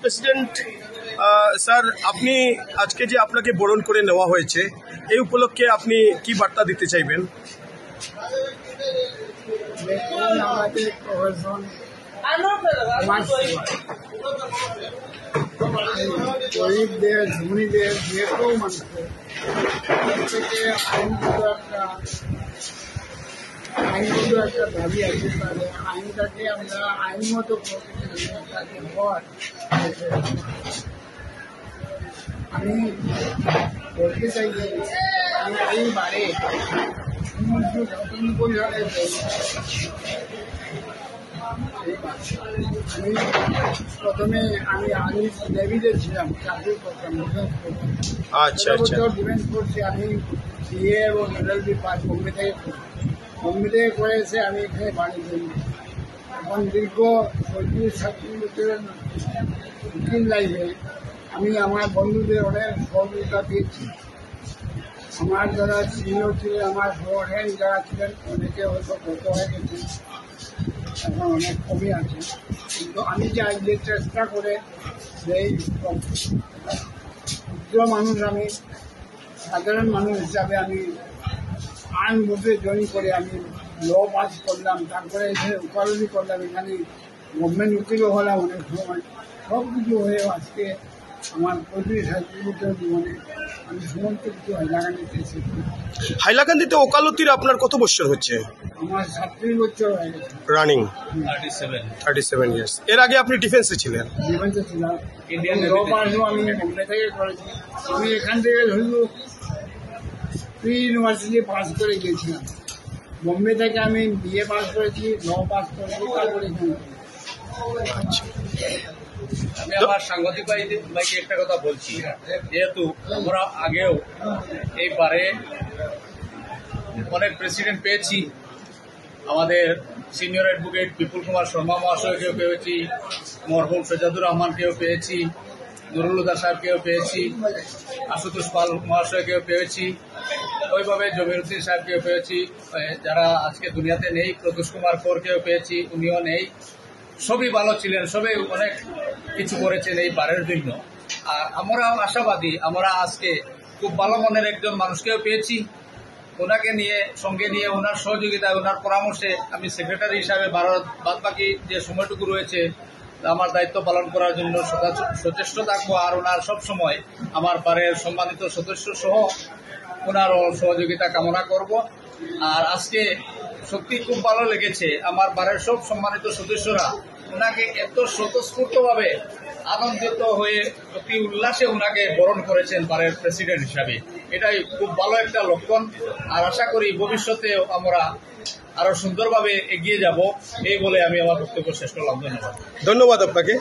President sir, আপনি আজকে যে আপনাকে বরণ করে নেওয়া হয়েছে, এই উপলক্ষে আপনি কি বার্তা দিতে চাইবেন? গরিবদের, ধনীদের, যে কেউ মানুষের থেকে আইনগত একটা দাবি আছে, তাহলে আইনটাকে আমরা আইন মতো আমি বলতে চাই যে এইবারে সমস্ত যতন পরিবারের প্রথমে আমি আর্মি নেভিতে ছিলাম, চাকরি করতাম। আচ্ছা আচ্ছা, ডিফেন্স করছি। আমি সিএ এবং এলএলবি পাস বোম্বে থেকে করেছে। আমি এখানে বাণিজ্য এখন দীর্ঘ 35-37 বছরের উকিল লাইফে আমি আমার বন্ধুদের অনেক সহযোগিতা পেয়েছি। আমার যারা সিনিয়র ছিলেন, আমার সহহ্যান্ড যারা ছিলেন, অনেকে হয়তো গত হয়ে গেছে, এখন অনেক কমই আছে। কিন্তু আমি চাই যে চেষ্টা করে সেই ক্ষুদ্র মানুষ, আমি সাধারণ মানুষ হিসাবে আমি আইন বোর্ডে জয়েন করে আমি ল পাস করলাম, তারপরে এখানে উকালতি করলাম, এখানে গভর্নমেন্ট উকিলও হলাম অনেক সময়। সব কিছু হয়েও আজকে আমার 35-37 বছর জীবনে আমি সমস্ত কিছু হাইলাকান্দিতে এসেছি। হাইলাকান্দিতে ওকালতির আপনার কত বছর হচ্ছে? আমার 37 বছর হয়ে গেছে, রানিং 37 ইয়ার্স। এর আগে আপনি ডিফেন্সে ছিলেন? ডিফেন্সে ছিলাম। ল পাসও আমি বোম্বে থেকে করেছি। আমি এখান থেকে শুধু প্রি ইউনিভার্সিটি পাস করে গিয়েছিলাম। বোম্বে থেকে আমি বিএ পাস করেছি, ল পাস করেছি, তারপরে আমি আমার সাংবাদিক ভাইকে একটা কথা বলছি, যেহেতু আমরা আগেও এইবারে অনেক প্রেসিডেন্ট পেয়েছি, আমাদের সিনিয়র অ্যাডভোকেট বিপুল কুমার শর্মা মহাশয়কেও পেয়েছি, মরহুম সৈজাদুর রহমানকেও পেয়েছি, নুরুল হুদা সাহেবকেও পেয়েছি, আশুতোষ পাল মহাশয়কেও পেয়েছি, ওইভাবে জমিরুদ্দিন সাহেবকেও পেয়েছি, যারা আজকে দুনিয়াতে নেই, প্রত্যুষ কুমার করকেও পেয়েছি, উনিও নেই। সবই ভালো ছিলেন, সবই অনেক কিছু করেছেন এই বারের জন্য। আর আমরা আশাবাদী, আমরা আজকে খুব ভালো মনের একজন মানুষকেও পেয়েছি। ওনাকে নিয়ে, সঙ্গে নিয়ে, ওনার সহযোগিতায়, ওনার পরামর্শে আমি সেক্রেটারি হিসাবে বাদ বাকি যে সময়টুকু রয়েছে আমার দায়িত্ব পালন করার জন্য সচেষ্ট থাকবো। আর ওনার সবসময় আমার বারের সম্মানিত সদস্য সহ ওনারও সহযোগিতা কামনা করব। আর আজকে সত্যি খুব ভালো লেগেছে, আমার বারের সব সম্মানিত সদস্যরা ওনাকে এত স্বতঃস্ফূর্তভাবে আনন্দিত হয়ে অতি উল্লাসে ওনাকে বরণ করেছেন বারের প্রেসিডেন্ট হিসাবে। এটাই খুব ভালো একটা লক্ষণ। আর আশা করি ভবিষ্যতেও আমরা আরো সুন্দরভাবে এগিয়ে যাব, এই বলে আমি আমার বক্তব্য শেষ করলাম। ধন্যবাদ। ধন্যবাদ আপনাকে।